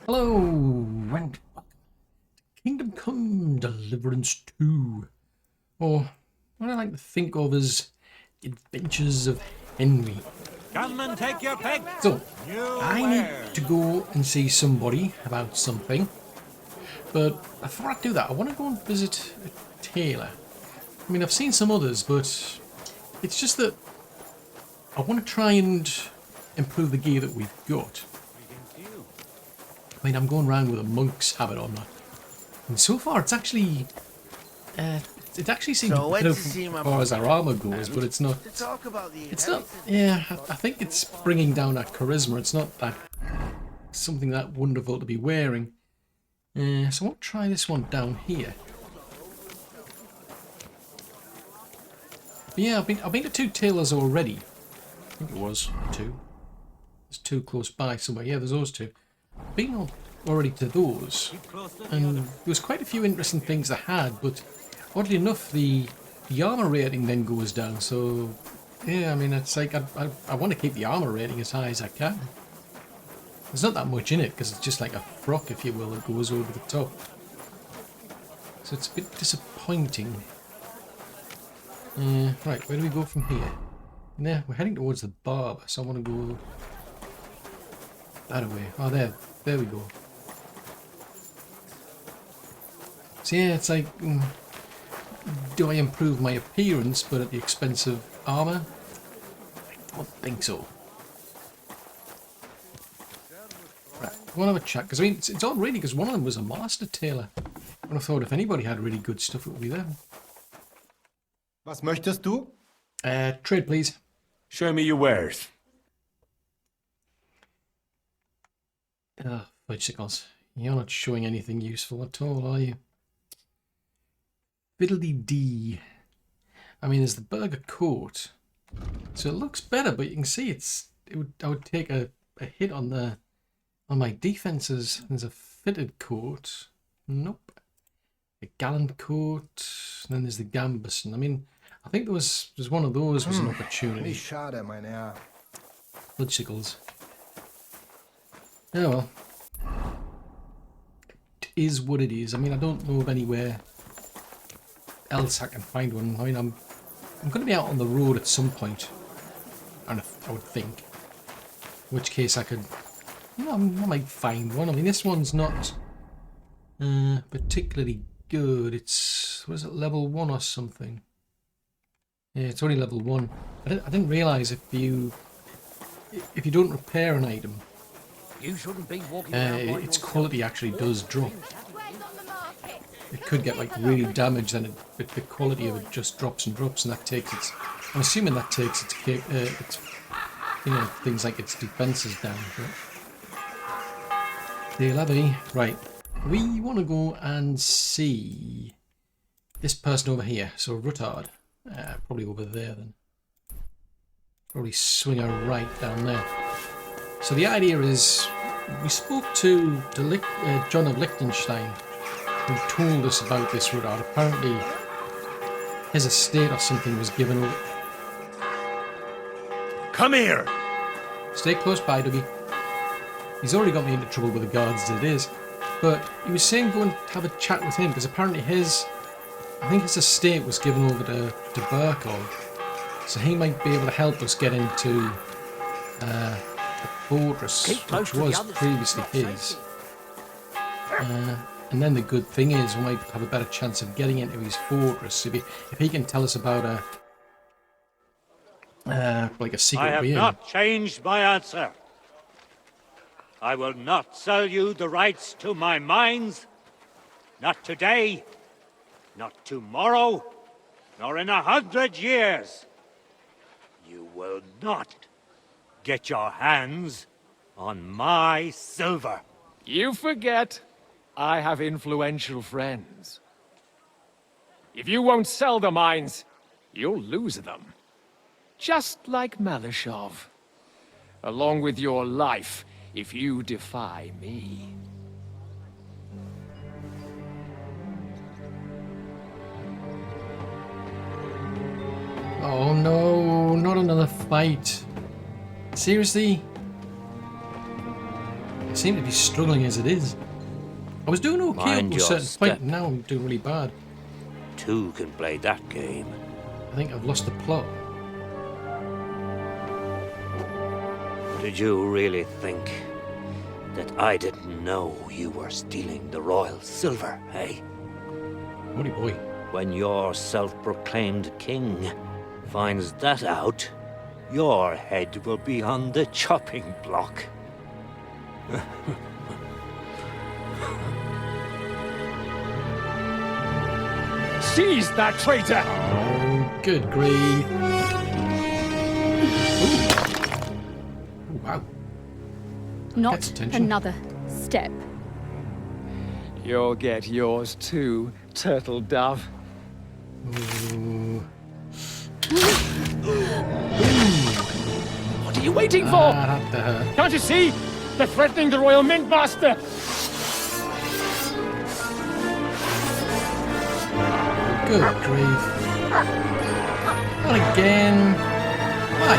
Hello, and welcome to Kingdom Come Deliverance II, or what I like to think of as Adventures of Henry. Come and take your pick. So, I need to go and see somebody about something, but before I do that, I want to go and visit a tailor. I mean, I've seen some others, but it's just that I want to try and improve the gear that we've got. I mean, I'm going around with a monk's habit on that. And so far, it's actually... it actually seems better as far as our armor goes, but it's not... It's not... Yeah, I think it's bringing down our charisma. It's not that... something that wonderful to be wearing. So I want to try this one down here. But yeah, I've been to two tailors already. I think it was two. There's two close by somewhere. Yeah, there's those two. Been already to those, and there was quite a few interesting things I had, but oddly enough the armor rating then goes down, so yeah, I mean, it's like I want to keep the armor rating as high as I can. There's not that much in it, because it's just like a frock, if you will, that goes over the top. So it's a bit disappointing. Right, where do we go from here? Yeah, we're heading towards the barber, so I want to go that way. Oh, there we go. So yeah, it's like, do I improve my appearance but at the expense of armor? I don't think so. Right, I want to have a chat, because I mean, it's odd really, because one of them was a master tailor. I would have thought if anybody had really good stuff, it would be them. Was möchtest du? Trade, please. Show me your wares. Fudgesicles. You're not showing anything useful at all, are you? Fiddly-dee. I mean, there's the burger coat. So it looks better, but you can see I would take a hit on my defenses. There's a fitted coat. Nope. A gallant coat. And then there's the gambeson. I mean, I think there's one of those was an opportunity. Schade, mein Herr. Fudgesicles. Oh well. It is what it is. I mean, I don't know of anywhere else I can find one. I mean, I'm going to be out on the road at some point, and I would think. In which case I could, I might find one. I mean, this one's not particularly good. It's, what is it, level 1 or something? Yeah, it's only level 1. I didn't realise if you don't repair an item, You shouldn't be walking its quality actually does drop. It could get like really damaged, and the quality of it just drops and drops, and that takes its. I'm assuming that takes its things like its defenses down. Right, we want to go and see this person over here. So Ruttard, probably over there then. Probably swing her right down there. So the idea is, we spoke to John of Liechtenstein, who told us about this Ruttard. Apparently, his estate or something was given over. Come here. Stay close by, Dougie. He's already got me into trouble with the guards as it is. But he was saying go and have a chat with him, because apparently I think his estate was given over to Berkov. So he might be able to help us get into the fortress, which was previously his. And then the good thing is we might have a better chance of getting into his fortress if he can tell us about like a secret way in. I have not changed my answer. I will not sell you the rights to my mines. Not today, not tomorrow, nor in 100 years. You will not get your hands on my silver. You forget I have influential friends. If you won't sell the mines, you'll lose them. Just like Malishov. Along with your life, if you defy me. Oh no, not another fight. Seriously? seem to be struggling as it is. I was doing okay Mind up to a your certain step. point, and now I'm doing really bad. Two can play that game. I think I've lost the plot. Did you really think that I didn't know you were stealing the royal silver, eh? Holy boy. When your self-proclaimed king finds that out, your head will be on the chopping block. Seize that traitor! Oh, good grief. Ooh. Oh, wow. Not Gets attention. another step. You'll get yours too, turtle dove. Ooh. What are you waiting for? That had to hurt. Can't you see? They're threatening the Royal Mint Master! Good grief. Not again. Why?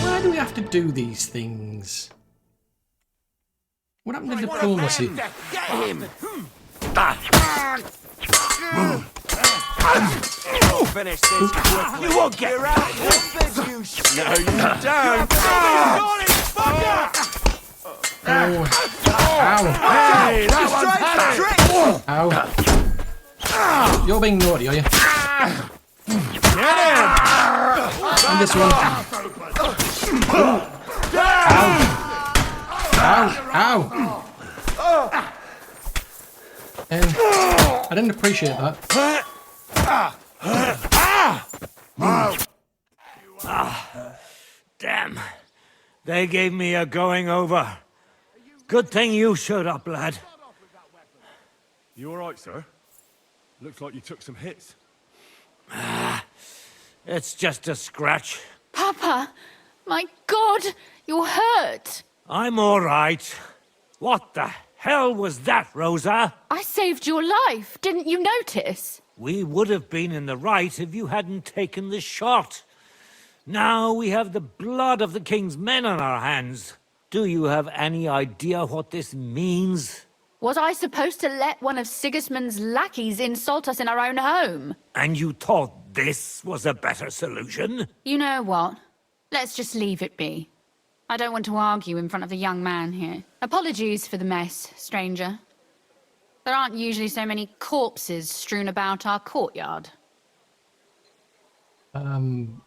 Why do we have to do these things? What happened to diplomacy? Finish this quickly. You won't get out. No, you don't. Oh. Ow. Hey, that one's Ow. You're being naughty, are you? And this one. Ow. Ow. I didn't appreciate that. Damn. They gave me a going over. Good thing you showed up, lad. You all right, sir? Looks like you took some hits. It's just a scratch. Papa, my God, you're hurt. I'm all right. What the hell was that, Rosa? I saved your life. Didn't you notice? We would have been in the right if you hadn't taken the shot. Now we have the blood of the king's men on our hands. Do you have any idea what this means? Was I supposed to let one of Sigismund's lackeys insult us in our own home? And you thought this was a better solution? You know what? Let's just leave it be. I don't want to argue in front of the young man here. Apologies for the mess, stranger. There aren't usually so many corpses strewn about our courtyard. Do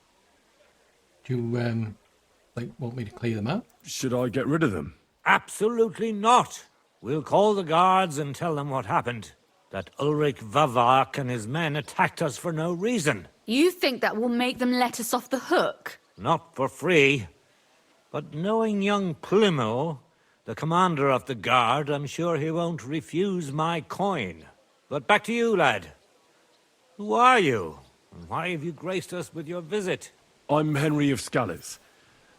you, want me to clear them out? Should I get rid of them? Absolutely not. We'll call the guards and tell them what happened. That Ulrich Vavak and his men attacked us for no reason. You think that will make them let us off the hook? Not for free. But knowing young Plymouth, the commander of the guard, I'm sure he won't refuse my coin. But back to you, lad. Who are you? And why have you graced us with your visit? I'm Henry of Scales,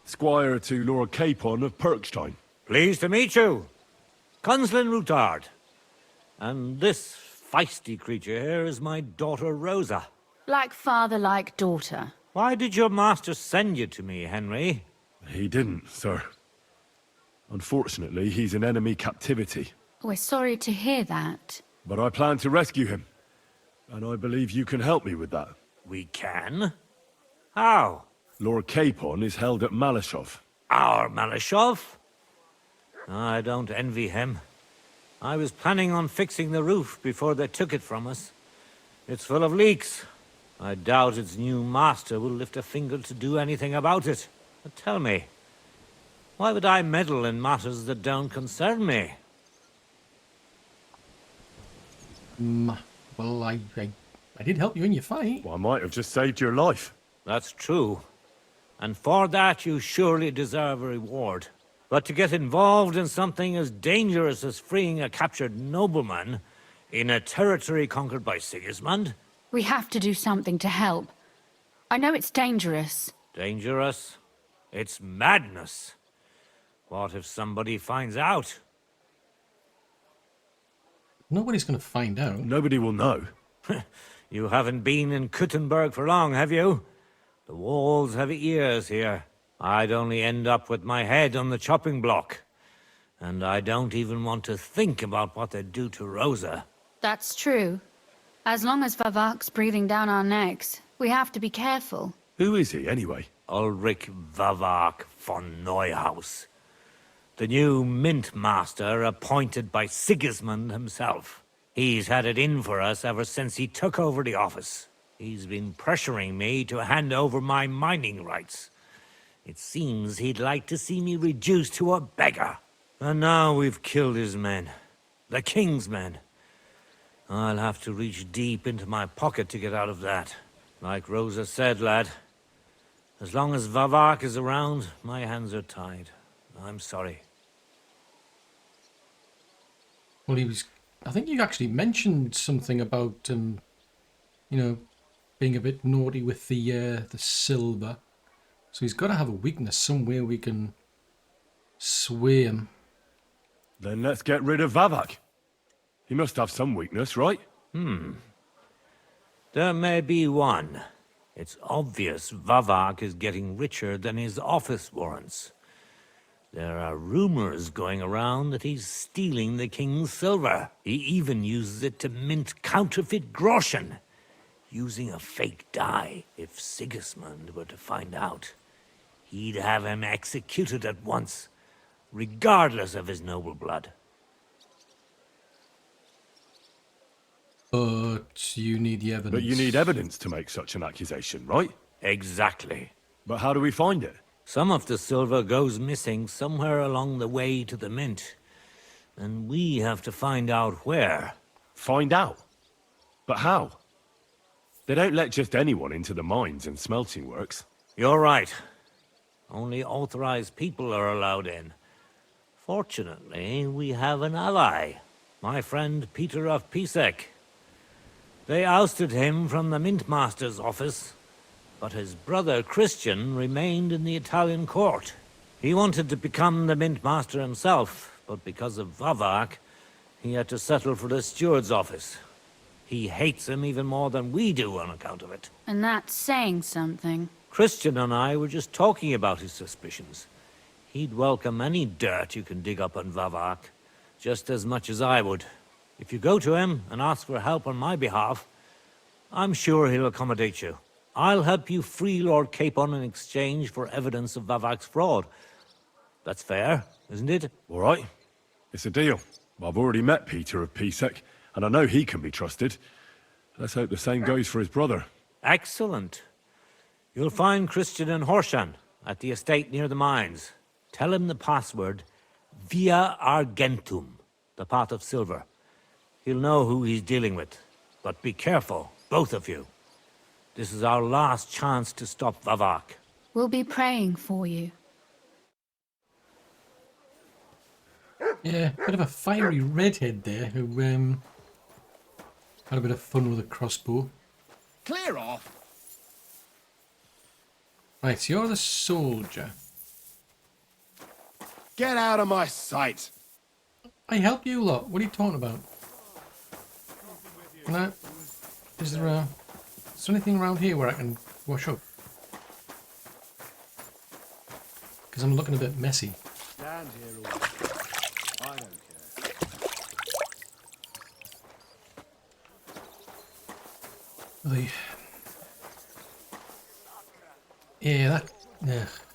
squire to Lord Capon of Perkstein. Pleased to meet you. Conslin Routard. And this feisty creature here is my daughter Rosa. Like father, like daughter. Why did your master send you to me, Henry? He didn't, sir. Unfortunately, he's in enemy captivity. We're sorry to hear that. But I plan to rescue him. And I believe you can help me with that. We can? How? Lord Capon is held at Malashov. Our Malashov? I don't envy him. I was planning on fixing the roof before they took it from us. It's full of leaks. I doubt its new master will lift a finger to do anything about it. But tell me, why would I meddle in matters that don't concern me? Well, I did help you in your fight. Well, I might have just saved your life. That's true. And for that you surely deserve a reward. But to get involved in something as dangerous as freeing a captured nobleman in a territory conquered by Sigismund? We have to do something to help. I know it's dangerous. Dangerous? It's madness. What if somebody finds out? Nobody's going to find out. Nobody will know. You haven't been in Kuttenberg for long, have you? The walls have ears here. I'd only end up with my head on the chopping block. And I don't even want to think about what they'd do to Rosa. That's true. As long as Vavak's breathing down our necks, we have to be careful. Who is he, anyway? Ulrich Vavak von Neuhaus. The new mint master appointed by Sigismund himself. He's had it in for us ever since he took over the office. He's been pressuring me to hand over my mining rights. It seems he'd like to see me reduced to a beggar. And now we've killed his men. The king's men. I'll have to reach deep into my pocket to get out of that. Like Rosa said, lad. As long as Vavak is around, my hands are tied. I'm sorry. Well, I think you actually mentioned something about, you know, being a bit naughty with the silver. So he's got to have a weakness somewhere we can sway him. Then let's get rid of Vavak. He must have some weakness, right? There may be one. It's obvious Vavak is getting richer than his office warrants. There are rumors going around that he's stealing the king's silver. He even uses it to mint counterfeit groschen, using a fake dye. If Sigismund were to find out, he'd have him executed at once, regardless of his noble blood. But you need the evidence. But you need evidence to make such an accusation, right? Exactly. But how do we find it? Some of the silver goes missing somewhere along the way to the mint. And we have to find out where. Find out? But how? They don't let just anyone into the mines and smelting works. You're right. Only authorized people are allowed in. Fortunately, we have an ally. My friend Peter of Pisek. They ousted him from the Mint Master's office, but his brother Christian remained in the Italian court. He wanted to become the Mint Master himself, but because of Vavak, he had to settle for the steward's office. He hates him even more than we do on account of it. And that's saying something. Christian and I were just talking about his suspicions. He'd welcome any dirt you can dig up on Vavak, just as much as I would. If you go to him and ask for help on my behalf, I'm sure he'll accommodate you. I'll help you free Lord Capon in exchange for evidence of Vavak's fraud. That's fair, isn't it? All right. It's a deal. I've already met Peter of Pisek, and I know he can be trusted. Let's hope the same goes for his brother. Excellent. You'll find Christian and Horshan at the estate near the mines. Tell him the password, Via Argentum, the pot of silver. He'll know who he's dealing with. But be careful, both of you. This is our last chance to stop Vavak. We'll be praying for you. Yeah, bit of a fiery redhead there who had a bit of fun with a crossbow. Clear off. Right, so you're the soldier. Get out of my sight. I help you lot. What are you talking about? No. Is there anything around here where I can wash up? Because I'm looking a bit messy. Stand here all day. I don't care. Yeah,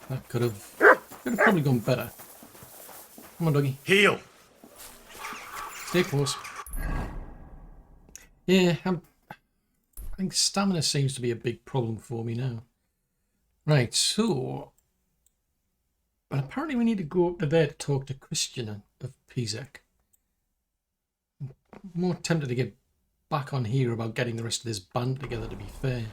that could have probably gone better. Come on, doggy. Heal! Stay close. Yeah, I think stamina seems to be a big problem for me now. Right, so... But apparently we need to go up to there to talk to Christian of Pisek. I'm more tempted to get back on here about getting the rest of this band together, to be fair.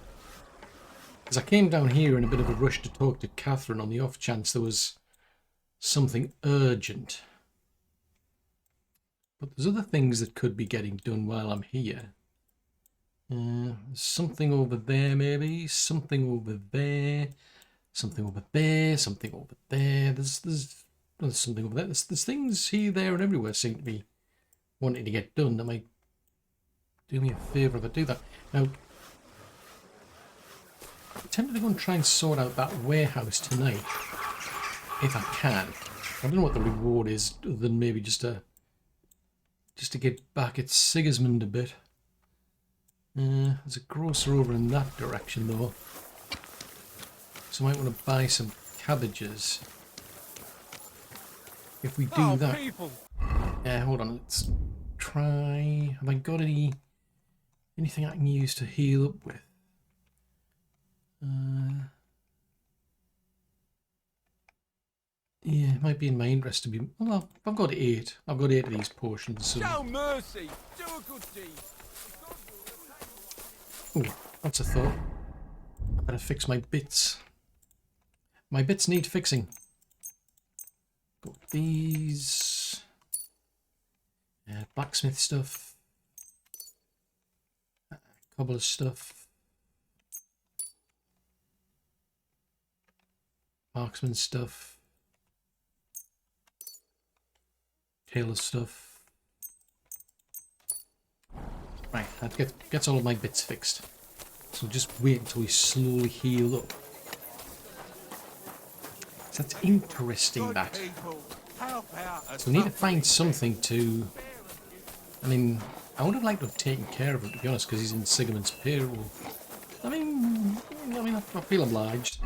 Because I came down here in a bit of a rush to talk to Catherine on the off chance there was something urgent. But there's other things that could be getting done while I'm here. Something over there, maybe. Something over there. Something over there. Something over there. There's something over there. There's things here, there, and everywhere seem to be wanting to get done. That might do me a favour if I do that. Now, I'm tempted to go and try and sort out that warehouse tonight, if I can. I don't know what the reward is, other than maybe just to get back at Sigismund a bit. There's a grocer over in that direction though, so I might want to buy some cabbages. If we do that, hold on. Let's try. Have I got anything I can use to heal up with? Yeah, it might be in my interest to be. Well, I've got 8. I've got 8 of these potions. So. Show mercy. Do a good deed. Ooh, that's a thought. I better fix my bits. My bits need fixing. Got these. Blacksmith stuff. Cobbler stuff. Marksman stuff. Tailor stuff. Right, that gets all of my bits fixed. So just wait until we slowly heal up. So that's interesting, that. So we need to find something to... I mean, I would have liked to have taken care of him, to be honest, because he's in Sigismund's payroll. I mean, I feel obliged.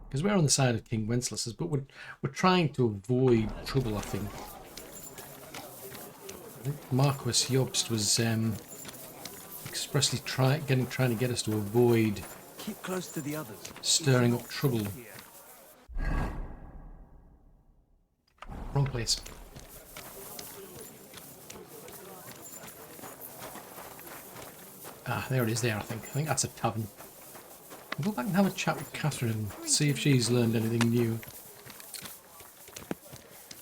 Because we're on the side of King Wenceslas, but we're trying to avoid trouble, I think. Marquis Jobst was expressly trying to get us to avoid Keep close to the others. stirring up trouble. Wrong place. Ah, there it is there, I think. I think that's a tavern. I'll go back and have a chat with Catherine and see if she's learned anything new.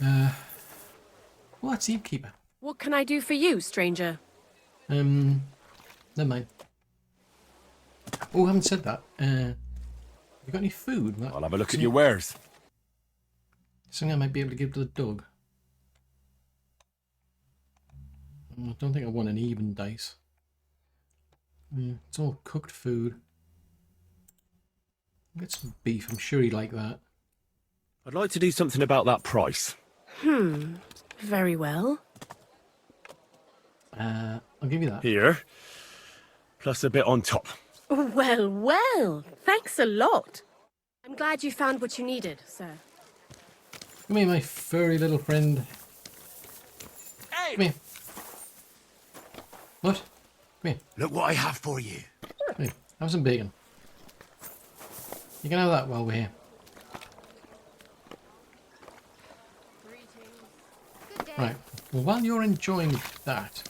Well, that's the Innkeeper. What can I do for you, stranger? Never mind. Oh, I haven't said that. You got any food? I'll have a look at your wares. Something I might be able to give to the dog. I don't think I want an even dice. It's all cooked food. Get some beef. I'm sure he'd like that. I'd like to do something about that price. Very well. I'll give you that. Here. Plus a bit on top. Well, well. Thanks a lot. I'm glad you found what you needed, sir. Come here, my furry little friend. Hey! Come here. What? Come here. Look what I have for you. Come here. Have some bacon. You can have that while we're here. Right. Well, while you're enjoying that,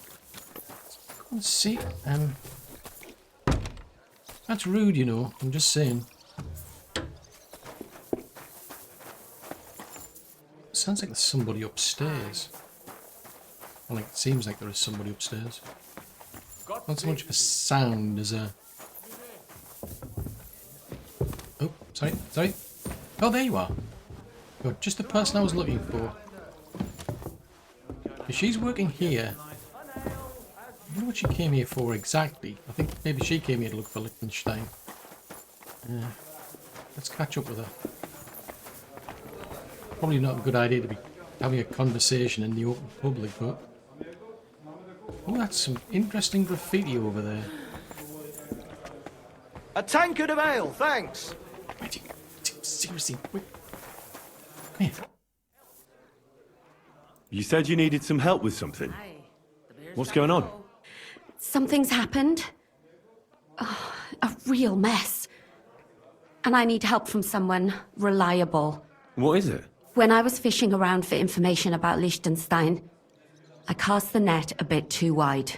go and see. That's rude, you know. I'm just saying. Sounds like there's somebody upstairs. Well, like, it seems like there is somebody upstairs. Not so much of a sound as a... Oh, sorry. Oh, there you are. You're just the person I was looking for. If she's working here, I wonder what she came here for exactly. I think maybe she came here to look for Liechtenstein. Let's catch up with her. Probably not a good idea to be having a conversation in the open public, but... Oh, that's some interesting graffiti over there. A tankard of ale, thanks. Wait, seriously, wait. Come here. You said you needed some help with something. What's going on? Something's happened. Oh, a real mess. And I need help from someone reliable. What is it? When I was fishing around for information about Liechtenstein, I cast the net a bit too wide.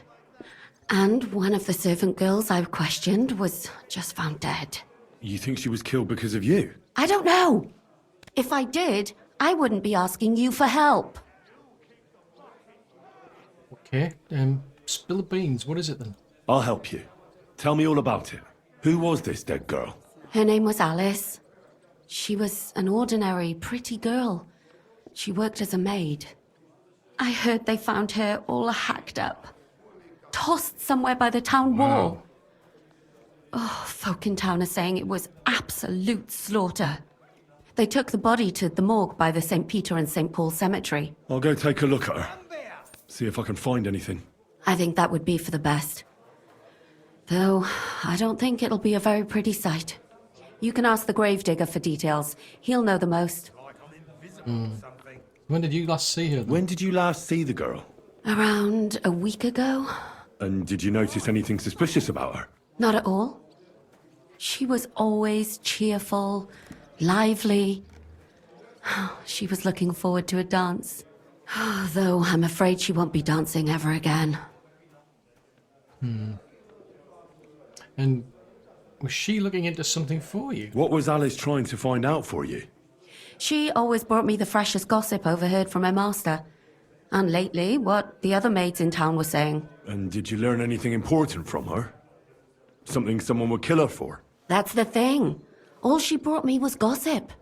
And one of the servant girls I questioned was just found dead. You think she was killed because of you? I don't know. If I did, I wouldn't be asking you for help. Okay, spill the beans. What is it then? I'll help you. Tell me all about it. Who was this dead girl? Her name was Alice. She was an ordinary, pretty girl. She worked as a maid. I heard they found her all hacked up. Tossed somewhere by the town wall. Oh, folk in town are saying it was absolute slaughter. They took the body to the morgue by the St. Peter and St. Paul cemetery. I'll go take a look at her. See if I can find anything. I think that would be for the best. Though, I don't think it'll be a very pretty sight. You can ask the gravedigger for details. He'll know the most. When did you last see her? Then? When did you last see the girl? Around a week ago? And did you notice anything suspicious about her? Not at all. She was always cheerful, lively. She was looking forward to a dance. Though I'm afraid she won't be dancing ever again. And was she looking into something for you? What was Alice trying to find out for you? She always brought me the freshest gossip overheard from her master. And lately, what the other maids in town were saying. And did you learn anything important from her? Something someone would kill her for? That's the thing. All she brought me was gossip.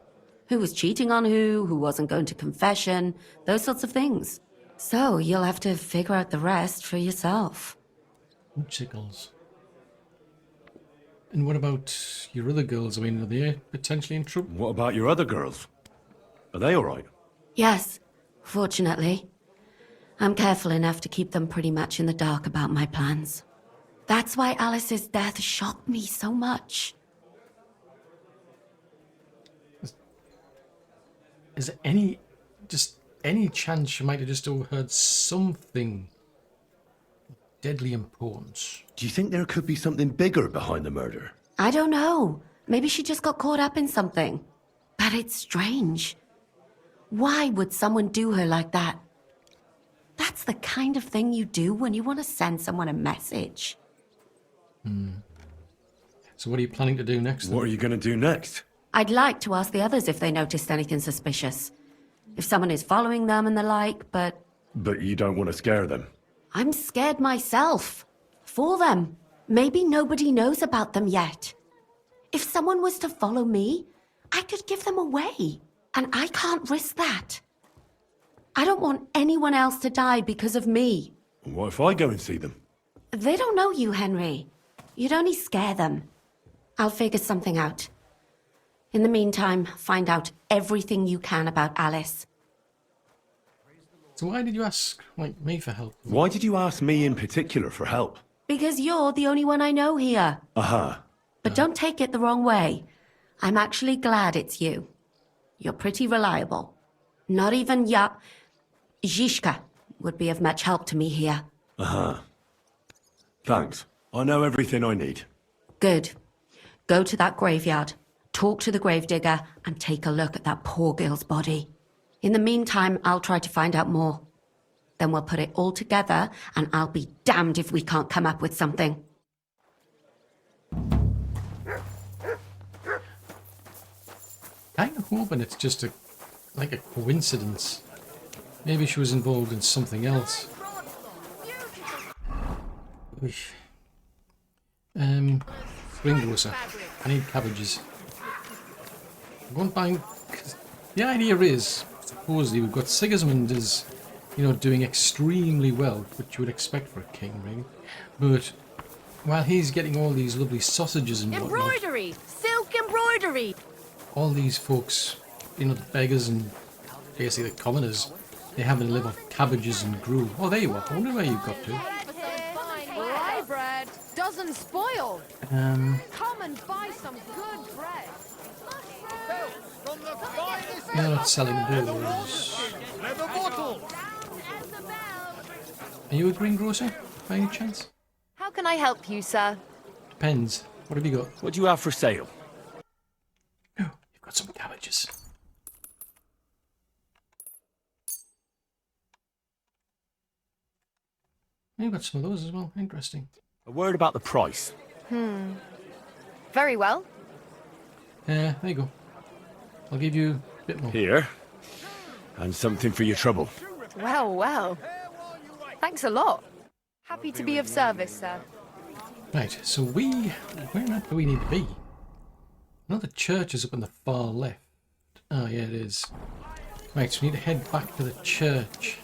Who was cheating on who wasn't going to confession, those sorts of things. So you'll have to figure out the rest for yourself. Chickles. And what about your other girls? I mean, are they potentially in trouble? What about your other girls? Are they all right? Yes, fortunately. I'm careful enough to keep them pretty much in the dark about my plans. That's why Alice's death shocked me so much. Is there any chance you might have just overheard something of deadly importance? Do you think there could be something bigger behind the murder? I don't know. Maybe she just got caught up in something. But it's strange. Why would someone do her like that? That's the kind of thing you do when you want to send someone a message. So what are you planning to do next? What are you going to do next? I'd like to ask the others if they noticed anything suspicious. If someone is following them and the like, but... But you don't want to scare them. I'm scared myself. For them. Maybe nobody knows about them yet. If someone was to follow me, I could give them away. And I can't risk that. I don't want anyone else to die because of me. What if I go and see them? They don't know you, Henry. You'd only scare them. I'll figure something out. In the meantime, find out everything you can about Alice. So why did you ask, like, me for help? Why did you ask me in particular for help? Because you're the only one I know here. Uh-huh. But don't take it the wrong way. I'm actually glad it's you. You're pretty reliable. Not even Zhishka would be of much help to me here. Uh-huh. Thanks. I know everything I need. Good. Go to that graveyard, talk to the gravedigger, and take a look at that poor girl's body. In the meantime, I'll try to find out more. Then we'll put it all together, and I'll be damned if we can't come up with something. Kind of hoping it's just a coincidence. Maybe she was involved in something else. Greengrocer. I need cabbages. I'm going to buy... The idea is, supposedly, we've got Sigismund is, doing extremely well, which you would expect for a king, really. But while he's getting all these lovely sausages and whatnot, embroidery! Silk embroidery! all these folks, the beggars and basically the commoners, they having to live off cabbages and gruel. Oh, there you are. I wonder where you got to. Rye bread doesn't spoil. Come and buy some good bread. You're not selling those. Are you a greengrocer, by any chance? How can I help you, sir? Depends. What have you got? What do you have for sale? Oh, you've got some cabbages. You've got some of those as well. Interesting. A word about the price. Very well. There you go. I'll give you a bit more. Here. And something for your trouble. Well, well. Thanks a lot. Happy to be of service, sir. Right, so where do we need to be? Another church is up in the far left. Oh, yeah, it is. Right, so we need to head back to the church.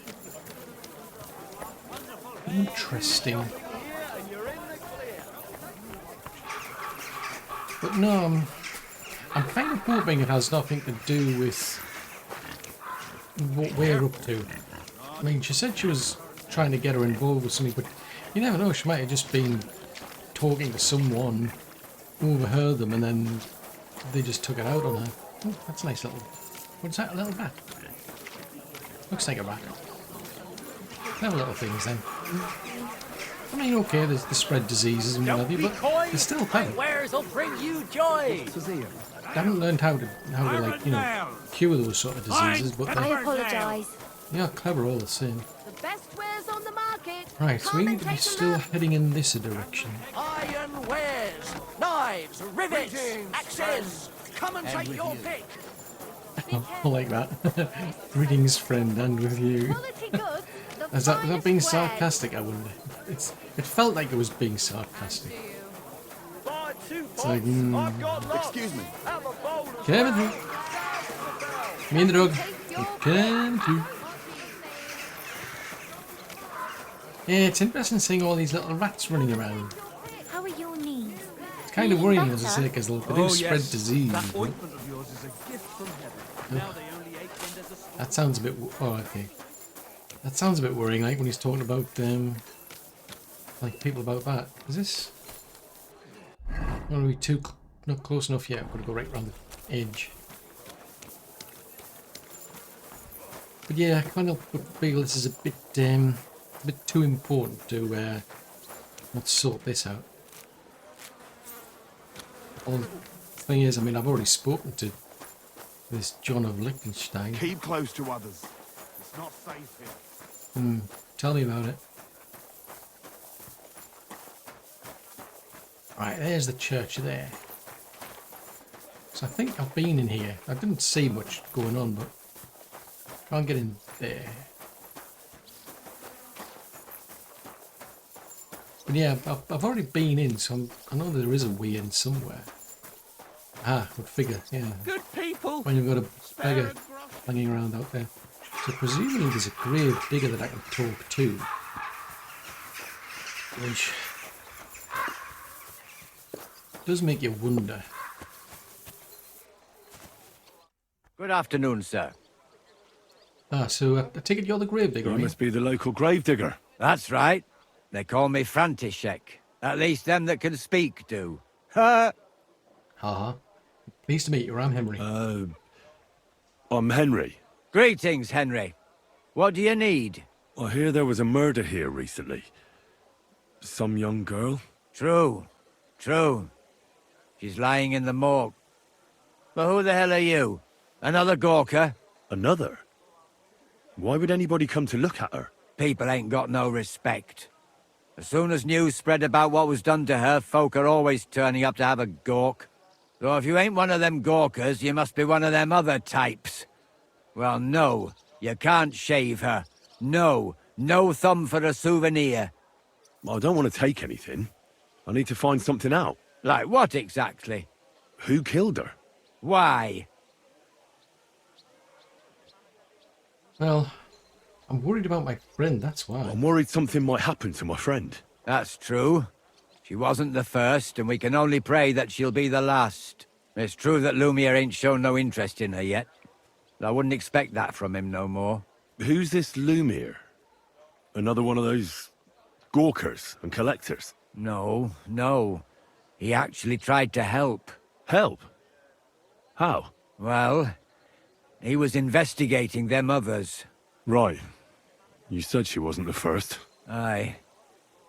Interesting. But no, I'm kind of hoping it has nothing to do with what we're up to. I mean, she said she was trying to get her involved with something, but you never know, she might have just been talking to someone, overheard them, and then they just took it out on her. Oh, that's a nice little... What's that, a little rat? Looks like a rat. They're little things then. I mean, okay, they spread diseases and what have you, but they're still pet. Wares will bring you joy. They haven't learned how to like, you know, cure those sort of diseases, but I they're, apologise. they are clever all the same. The best wares on the market. Right, so we Come need and to be take a still look. heading in this direction. Iron wares, knives, rivets, axes. Come and take your pick. I like that. Greetings, friend, and with you. Quality goods, the Was that finest being wares. sarcastic, I wonder? It felt like it was being sarcastic. Buy two It's like, I've got lots. Excuse me. Have a bowl as Kevin, well. me and the dog. Take your Can too. Yeah, it's interesting seeing all these little rats running around. How are your knees? It's kind of worrying, as I say, because they do spread disease. That ointment of yours is a gift from heaven. Now they only ache when there's a storm. That sounds a bit... Oh, okay. That sounds a bit worrying, like when he's talking about, like, people about that. Is this... Are we too... Not close enough yet? I've got to go right around the edge. But yeah, I kind of feel this is a bit too important to not sort this out. Well, the thing is, I mean, I've already spoken to this John of Liechtenstein. Keep close to others. It's not safe here. Tell me about it. Right, there's the church there. So I think I've been in here. I didn't see much going on, but can't get in there. But yeah, I've already been in, so I know there is a way in somewhere. Ah, would figure, yeah. Good people. When you've got a beggar hanging around out there. So presumably there's a grave digger that I can talk to. Which does make you wonder. Good afternoon, sir. Ah, so I take it you're the grave digger, You are you? must be the local gravedigger. That's right. They call me Frantishek. At least them that can speak do. Ha! Haha. Pleased to meet you, I'm Henry. I'm Henry. Greetings, Henry. What do you need? I hear there was a murder here recently. Some young girl? True. True. She's lying in the morgue. But who the hell are you? Another gawker? Another? Why would anybody come to look at her? People ain't got no respect. As soon as news spread about what was done to her, folk are always turning up to have a gawk. So if you ain't one of them gawkers, you must be one of them other types. Well, no, you can't shave her. No, no thumb for a souvenir. I don't want to take anything. I need to find something out. Like what exactly? Who killed her? Why? Well, I'm worried about my friend, that's why. I'm worried something might happen to my friend. That's true. She wasn't the first, and we can only pray that she'll be the last. It's true that Lumiere ain't shown no interest in her yet. I wouldn't expect that from him no more. Who's this Lumiere? Another one of those gawkers and collectors? No, no. He actually tried to help. Help? How? Well, he was investigating them others. Right. You said she wasn't the first. Aye.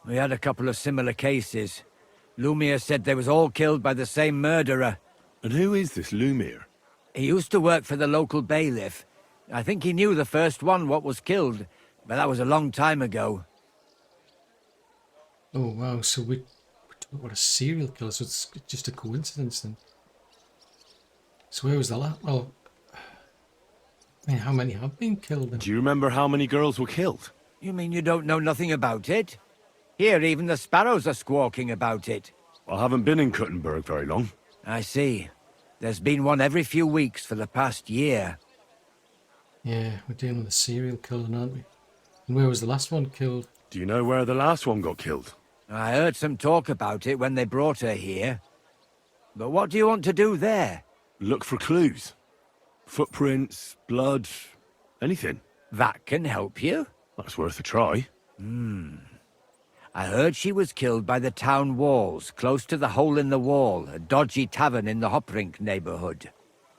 We had a couple of similar cases. Lumiere said they was all killed by the same murderer. And who is this Lumiere? He used to work for the local bailiff. I think he knew the first one what was killed, but that was a long time ago. Oh wow, so we're talking about a serial killer, so it's just a coincidence then. So where was the last? Well, I mean, how many have been killed then? Do you remember how many girls were killed? You mean you don't know nothing about it? Here, even the sparrows are squawking about it. I haven't been in Kuttenberg very long. I see. There's been one every few weeks for the past year. Yeah, we're dealing with a serial killer, aren't we? And where was the last one killed? Do you know where the last one got killed? I heard some talk about it when they brought her here. But what do you want to do there? Look for clues. Footprints, blood, anything. That can help you. That's worth a try. I heard she was killed by the town walls, close to the Hole in the Wall, a dodgy tavern in the Hoprink neighborhood.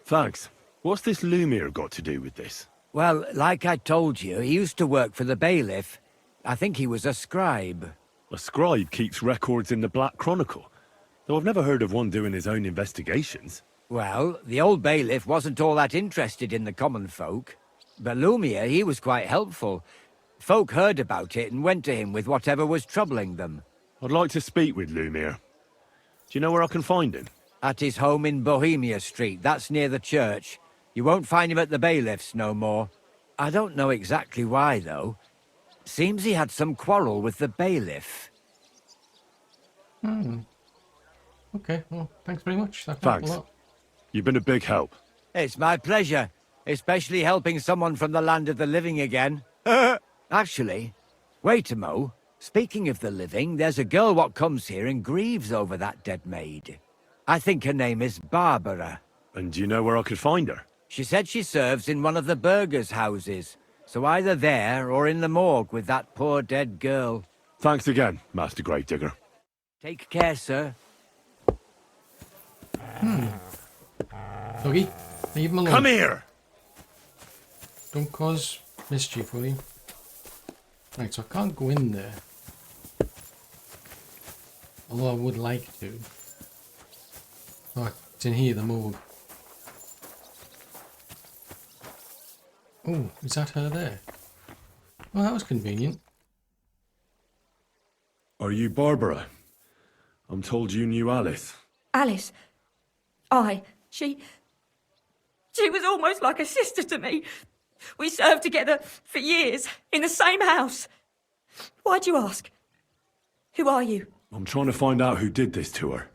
Thanks. What's this Lumiere got to do with this? Well, like I told you, he used to work for the bailiff. I think he was a scribe. A scribe keeps records in the Black Chronicle, though I've never heard of one doing his own investigations. Well, the old bailiff wasn't all that interested in the common folk. But Lumiere, he was quite helpful. Folk heard about it and went to him with whatever was troubling them. I'd like to speak with Lumiere. Do you know where I can find him? At his home in Bohemia Street, that's near the church. You won't find him at the bailiff's no more. I don't know exactly why, though. Seems he had some quarrel with the bailiff. Okay, well, thanks very much. That helped Thanks. a lot. You've been a big help. It's my pleasure, especially helping someone from the land of the living again. Actually, wait a mo. Speaking of the living, there's a girl what comes here and grieves over that dead maid. I think her name is Barbara. And do you know where I could find her? She said she serves in one of the burgers' houses, so either there or in the morgue with that poor dead girl. Thanks again, Master Gravedigger. Take care, sir. Doggy, leave him alone. Come here! Don't cause mischief, will you? Right, so I can't go in there. Although I would like to. Oh, it's in here, the morgue. Oh, is that her there? Well, that was convenient. Are you Barbara? I'm told you knew Alice. Alice. She was almost like a sister to me. We served together for years, in the same house. Why'd you ask? Who are you? I'm trying to find out who did this to her.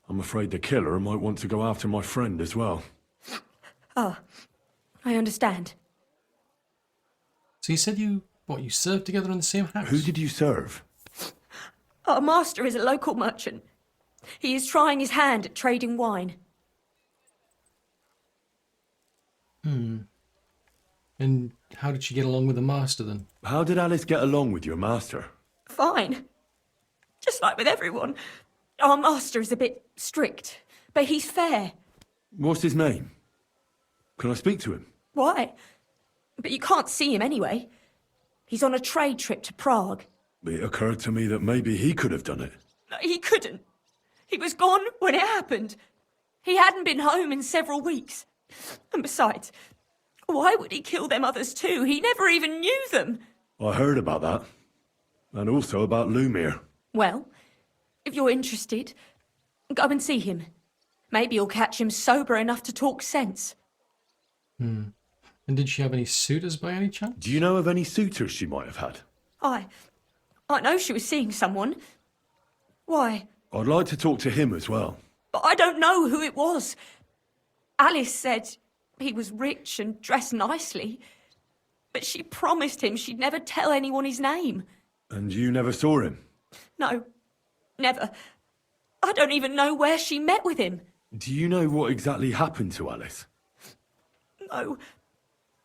I'm afraid the killer might want to go after my friend as well. Ah, I understand. So you said you served together in the same house? Who did you serve? Our master is a local merchant. He is trying his hand at trading wine. And how did she get along with the master then? How did Alice get along with your master? Fine. Just like with everyone. Our master is a bit strict, but he's fair. What's his name? Can I speak to him? Why? But you can't see him anyway. He's on a trade trip to Prague. It occurred to me that maybe he could have done it. No, he couldn't. He was gone when it happened. He hadn't been home in several weeks. And besides, why would he kill them others too? He never even knew them. I heard about that. And also about Lumiere. Well, if you're interested, go and see him. Maybe you'll catch him sober enough to talk sense. And did she have any suitors by any chance? Do you know of any suitors she might have had? I know she was seeing someone. Why? I'd like to talk to him as well. But I don't know who it was. Alice said he was rich and dressed nicely. But she promised him she'd never tell anyone his name. And you never saw him? No, never. I don't even know where she met with him. Do you know what exactly happened to Alice? No.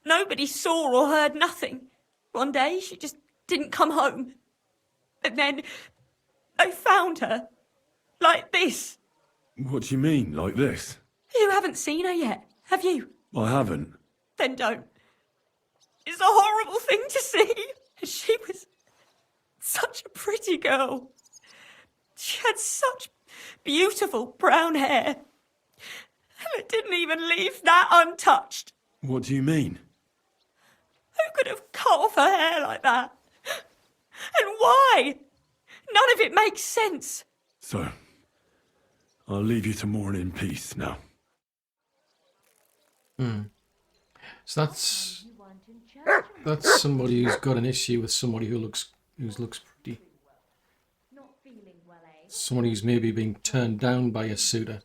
Nobody saw or heard nothing. One day she just didn't come home. And then I found her. Like this. What do you mean, like this? You haven't seen her yet, have you? I haven't. Then don't. It's a horrible thing to see. She was such a pretty girl. She had such beautiful brown hair. And it didn't even leave that untouched. What do you mean? Who could have cut off her hair like that? And why? None of it makes sense. So, I'll leave you to mourn in peace now. So that's somebody who's got an issue with somebody who looks pretty. Somebody who's maybe being turned down by a suitor.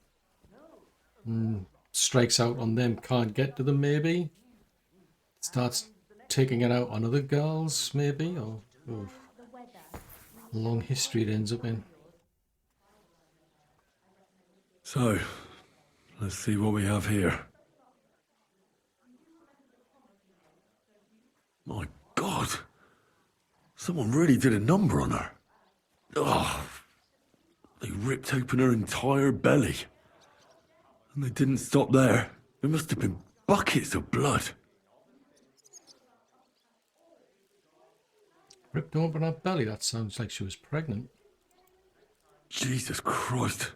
Strikes out on them, can't get to them maybe. Starts taking it out on other girls maybe, or a long history it ends up in. So, Let's see what we have here. My God! Someone really did a number on her. Oh, they ripped open her entire belly. And they didn't stop there. There must have been buckets of blood. Ripped open her belly, that sounds like she was pregnant. Jesus Christ.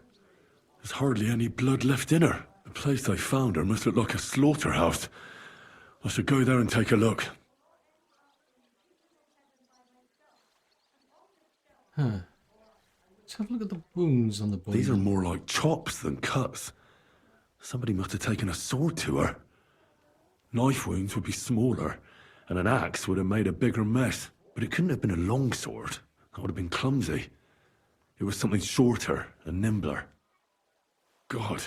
There's hardly any blood left in her. The place I found her must look like a slaughterhouse. I should go there and take a look. Huh. Let's have a look at the wounds on the body. These are more like chops than cuts. Somebody must have taken a sword to her. Knife wounds would be smaller, and an axe would have made a bigger mess. But it couldn't have been a long sword. That would have been clumsy. It was something shorter and nimbler. God,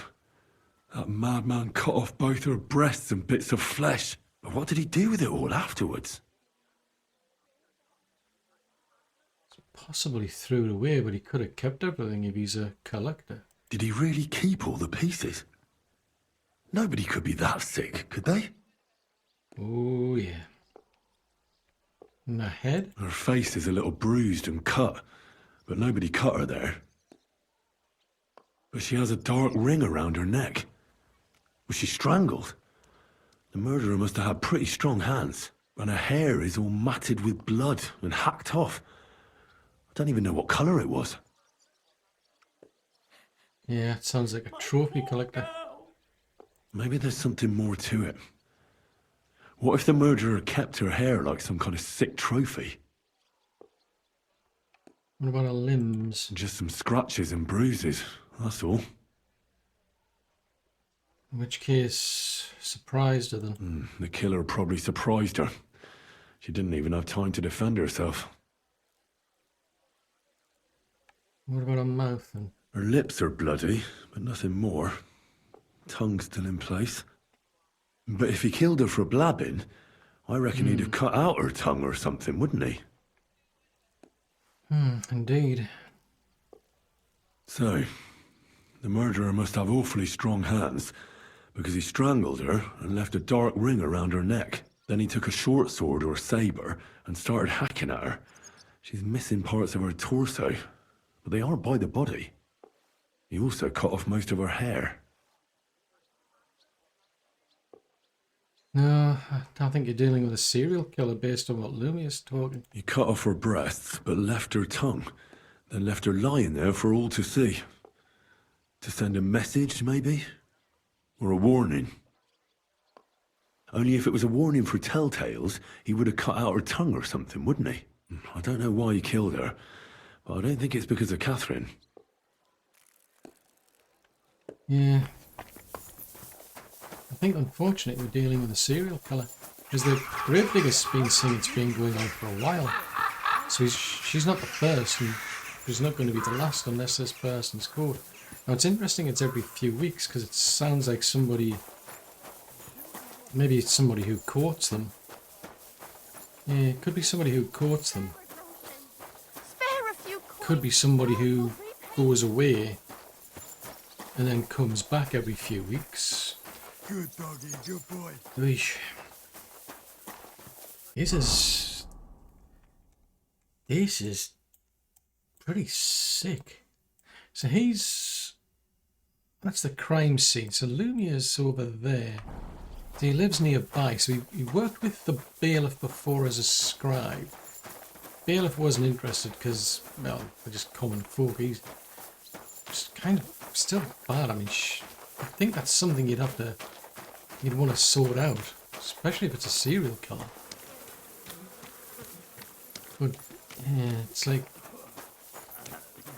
that madman cut off both her breasts and bits of flesh. But what did he do with it all afterwards? Possibly threw it away, but he could have kept everything if he's a collector. Did he really keep all the pieces? Nobody could be that sick, could they? Oh, yeah. And the head? Her face is a little bruised and cut, but nobody cut her there. But she has a dark ring around her neck. Was she strangled? The murderer must have had pretty strong hands, and her hair is all matted with blood and hacked off. I don't even know what colour it was. Yeah, it sounds like a trophy collector. Maybe there's something more to it. What if the murderer kept her hair like some kind of sick trophy? What about her limbs? Just some scratches and bruises, that's all. In which case, surprised her then. The killer probably surprised her. She didn't even have time to defend herself. What about her mouth then? Her lips are bloody, but nothing more. Tongue still in place. But if he killed her for blabbing, I reckon he'd have cut out her tongue or something, wouldn't he? Indeed. So, the murderer must have awfully strong hands, because he strangled her and left a dark ring around her neck. Then he took a short sword or saber and started hacking at her. She's missing parts of her torso, but they aren't by the body. He also cut off most of her hair. No, I think you're dealing with a serial killer based on what Lumia's talking. He cut off her breasts, but left her tongue. Then left her lying there for all to see. To send a message, maybe? Or a warning. Only if it was a warning for telltales, he would have cut out her tongue or something, wouldn't he? I don't know why he killed her, but I don't think it's because of Catherine. Yeah. I think, unfortunately, we're dealing with a serial killer. Because the gravedigger's been saying it's been going on for a while. So she's not the first, and she's not going to be the last unless this person's caught. Now, it's interesting it's every few weeks, because it sounds like somebody... Maybe it's somebody who courts them. Yeah, it could be somebody who courts them. Could be somebody who goes away and then comes back every few weeks. Good doggy, good boy. Eesh. This is pretty sick. So that's the crime scene. So Lumia's over there. So he lives nearby. So he worked with the bailiff before as a scribe. Bailiff wasn't interested because, well, they're just common folk. He's just kind of still bad. I mean, I think that's something you'd want to sort out, especially if it's a serial killer. But yeah, it's like,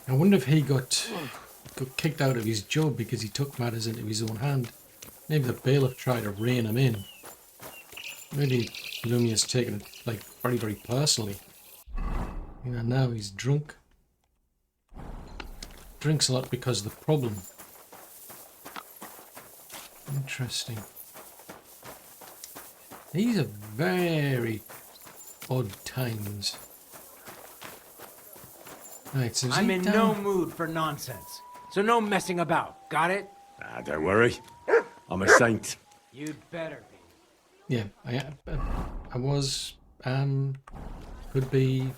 I wonder if he got kicked out of his job because he took matters into his own hand. Maybe the bailiff tried to rein him in. Maybe Lumia's taken it like very, very personally. You know, now he's drunk. Drinks a lot because of the problem. Interesting. These are very odd times. Right, so I'm in no mood for nonsense. So no messing about. Got it? Ah, don't worry. I'm a saint. You'd better be. Yeah, I was, could be,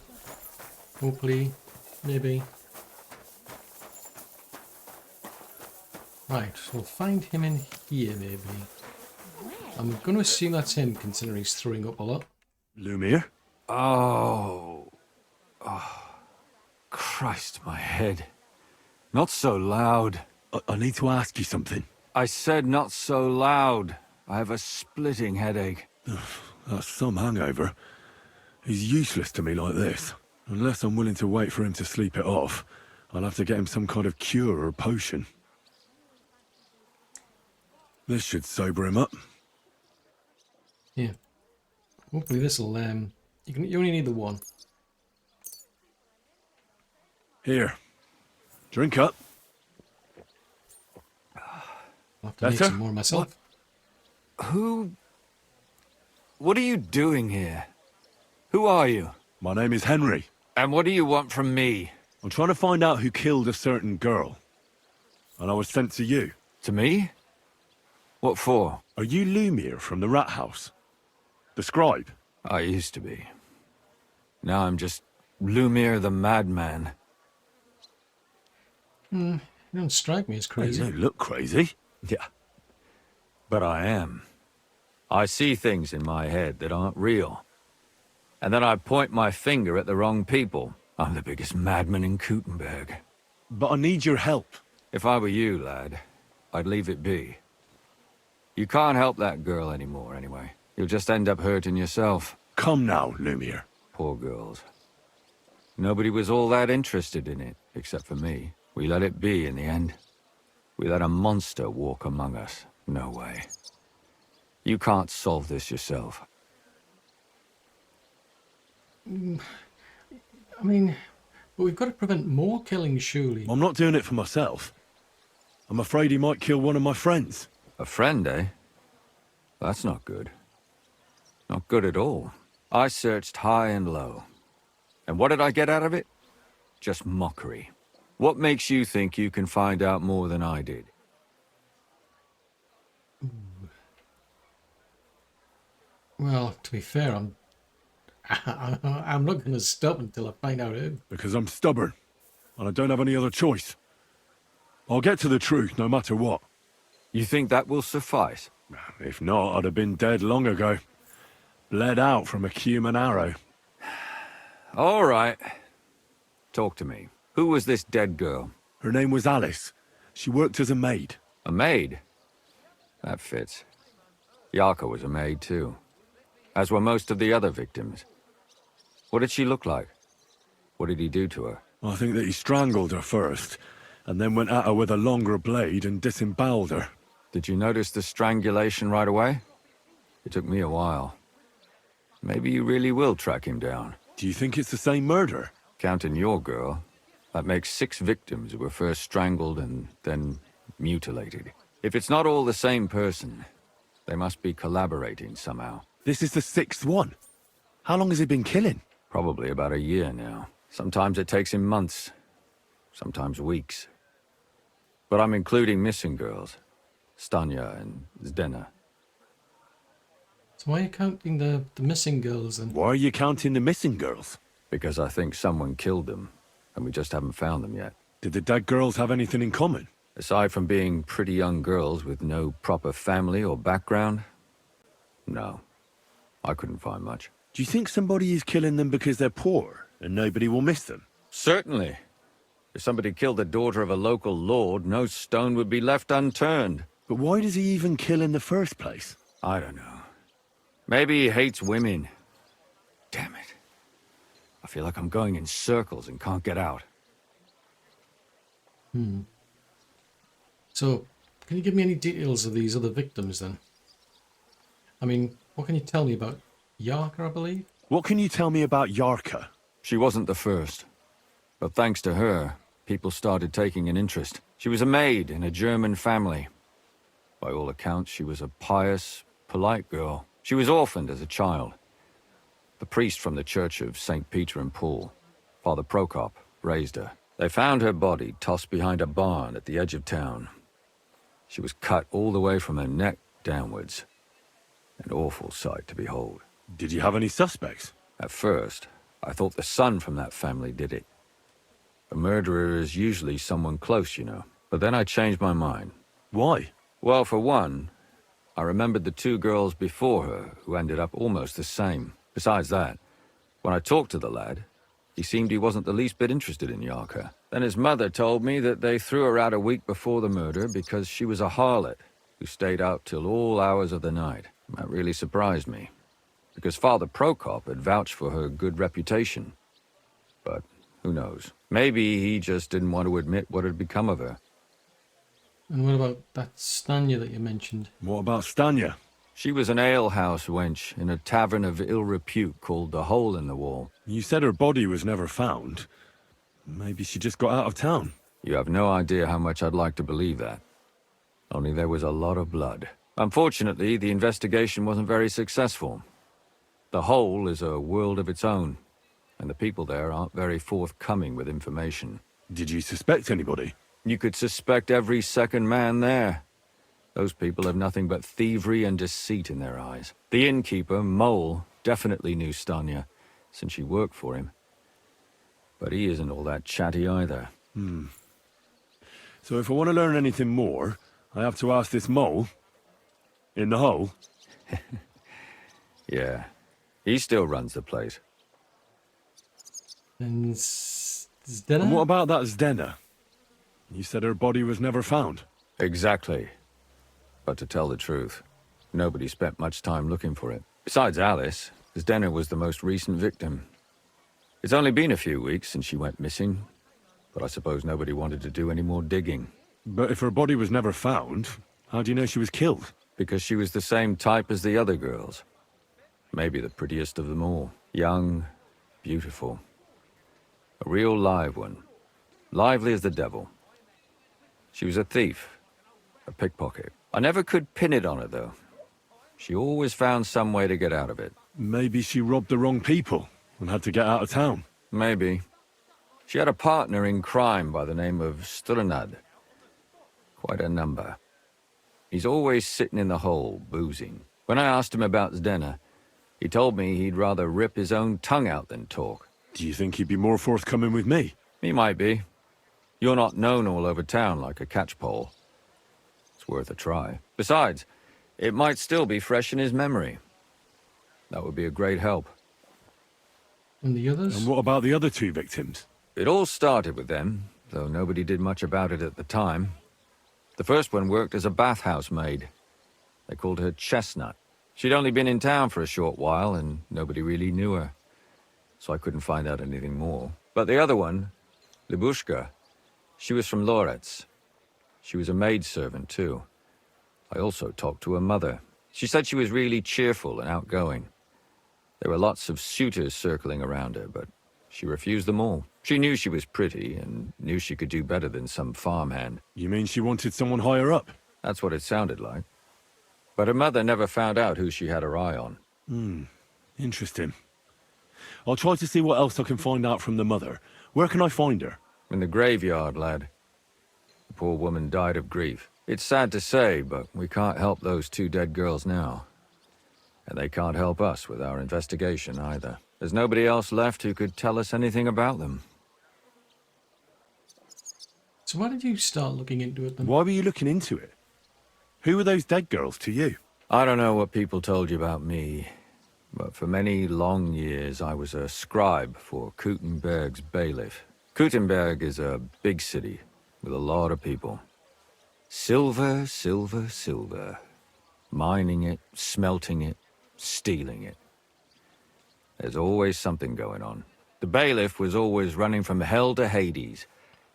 hopefully, maybe. Right, we'll find him in here, maybe. I'm going to assume that's him, considering he's throwing up a lot. Lumiere? Oh. Christ, my head. Not so loud. I need to ask you something. I said not so loud. I have a splitting headache. That's some hangover. He's useless to me like this. Unless I'm willing to wait for him to sleep it off, I'll have to get him some kind of cure or potion. This should sober him up. Yeah. Hopefully this'll, you only need the one. Here. Drink up. I'll have to make some more myself. What are you doing here? Who are you? My name is Henry. And what do you want from me? I'm trying to find out who killed a certain girl. And I was sent to you. To me? What for? Are you Lumiere from the Rat House? The scribe? I used to be. Now I'm just Lumiere the Madman. You don't strike me as crazy. You don't look crazy. Yeah. But I am. I see things in my head that aren't real. And then I point my finger at the wrong people. I'm the biggest madman in Kuttenberg. But I need your help. If I were you, lad, I'd leave it be. You can't help that girl anymore, anyway. You'll just end up hurting yourself. Come now, Lumiere. Poor girls. Nobody was all that interested in it, except for me. We let it be in the end. We let a monster walk among us. No way. You can't solve this yourself. I mean, but we've got to prevent more killings, surely. I'm not doing it for myself. I'm afraid he might kill one of my friends. A friend, eh? That's not good. Not good at all. I searched high and low. And what did I get out of it? Just mockery. What makes you think you can find out more than I did? Well, to be fair, I'm not going to stop until I find out who. Because I'm stubborn, and I don't have any other choice. I'll get to the truth, no matter what. You think that will suffice? If not, I'd have been dead long ago. Bled out from a human arrow. All right. Talk to me. Who was this dead girl? Her name was Alice. She worked as a maid. A maid? That fits. Yarka was a maid, too. As were most of the other victims. What did she look like? What did he do to her? I think that he strangled her first, and then went at her with a longer blade and disemboweled her. Did you notice the strangulation right away? It took me a while. Maybe you really will track him down. Do you think it's the same murder? Counting your girl, that makes 6 victims who were first strangled and then mutilated. If it's not all the same person, they must be collaborating somehow. This is the 6th one. How long has he been killing? Probably about a year now. Sometimes it takes him months, sometimes weeks. But I'm including missing girls. Stanya and Zdena. So why are you counting the missing girls then? Why are you counting the missing girls? Because I think someone killed them, and we just haven't found them yet. Did the dead girls have anything in common? Aside from being pretty young girls with no proper family or background, no. I couldn't find much. Do you think somebody is killing them because they're poor, and nobody will miss them? Certainly. If somebody killed the daughter of a local lord, no stone would be left unturned. But why does he even kill in the first place? I don't know. Maybe he hates women. Damn it. I feel like I'm going in circles and can't get out. So, can you give me any details of these other victims then? I mean, what can you tell me about Yarka, I believe? What can you tell me about Yarka? She wasn't the first. But thanks to her, people started taking an interest. She was a maid in a German family. By all accounts, she was a pious, polite girl. She was orphaned as a child. The priest from the Church of St. Peter and Paul, Father Prokop, raised her. They found her body tossed behind a barn at the edge of town. She was cut all the way from her neck downwards. An awful sight to behold. Did you have any suspects? At first, I thought the son from that family did it. A murderer is usually someone close, you know. But then I changed my mind. Why? Well, for one, I remembered the two girls before her who ended up almost the same. Besides that, when I talked to the lad, he seemed he wasn't the least bit interested in Yarka. Then his mother told me that they threw her out a week before the murder because she was a harlot who stayed out till all hours of the night. That really surprised me, because Father Prokop had vouched for her good reputation. But who knows? Maybe he just didn't want to admit what had become of her. And what about that Stanya that you mentioned? What about Stanya? She was an alehouse wench in a tavern of ill repute called the Hole in the Wall. You said her body was never found. Maybe she just got out of town. You have no idea how much I'd like to believe that. Only there was a lot of blood. Unfortunately, the investigation wasn't very successful. The Hole is a world of its own, and the people there aren't very forthcoming with information. Did you suspect anybody? You could suspect every second man there. Those people have nothing but thievery and deceit in their eyes. The innkeeper, Mole, definitely knew Stanya, since she worked for him. But he isn't all that chatty either. So if I want to learn anything more, I have to ask this Mole? In the hole? Yeah. He still runs the place. And Zdena? And what about that Zdena? You said her body was never found. Exactly. But to tell the truth, nobody spent much time looking for it. Besides Alice, Zdena was the most recent victim. It's only been a few weeks since she went missing, but I suppose nobody wanted to do any more digging. But if her body was never found, how do you know she was killed? Because she was the same type as the other girls. Maybe the prettiest of them all. Young, beautiful. A real live one. Lively as the devil. She was a thief. A pickpocket. I never could pin it on her, though. She always found some way to get out of it. Maybe she robbed the wrong people and had to get out of town. Maybe. She had a partner in crime by the name of Strunad. Quite a number. He's always sitting in the hole, boozing. When I asked him about Zdena, he told me he'd rather rip his own tongue out than talk. Do you think he'd be more forthcoming with me? He might be. You're not known all over town like a catchpole. It's worth a try. Besides, it might still be fresh in his memory. That would be a great help. And the others? And what about the other two victims? It all started with them, though nobody did much about it at the time. The first one worked as a bathhouse maid. They called her Chestnut. She'd only been in town for a short while, and nobody really knew her. So I couldn't find out anything more. But the other one, Libushka, she was from Loretz. She was a maidservant, too. I also talked to her mother. She said she was really cheerful and outgoing. There were lots of suitors circling around her, but she refused them all. She knew she was pretty and knew she could do better than some farmhand. You mean she wanted someone higher up? That's what it sounded like. But her mother never found out who she had her eye on. Interesting. I'll try to see what else I can find out from the mother. Where can I find her? In the graveyard, lad. The poor woman died of grief. It's sad to say, but we can't help those two dead girls now. And they can't help us with our investigation either. There's nobody else left who could tell us anything about them. So why did you start looking into it then? Why were you looking into it? Who were those dead girls to you? I don't know what people told you about me, but for many long years I was a scribe for Kuttenberg's bailiff. Kuttenberg is a big city with a lot of people. Silver, silver, silver. Mining it, smelting it, stealing it. There's always something going on. The bailiff was always running from hell to Hades,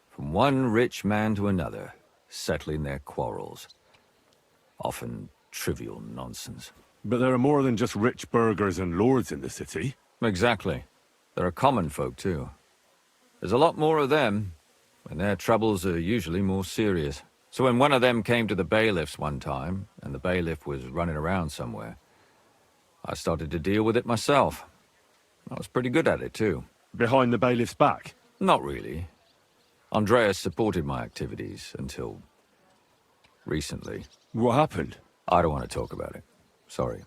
from one rich man to another, settling their quarrels. Often trivial nonsense. But there are more than just rich burghers and lords in the city. Exactly. There are common folk, too. There's a lot more of them, and their troubles are usually more serious. So when one of them came to the bailiff's one time, and the bailiff was running around somewhere, I started to deal with it myself. I was pretty good at it, too. Behind the bailiff's back? Not really. Andreas supported my activities until... recently. What happened? I don't want to talk about it. Sorry.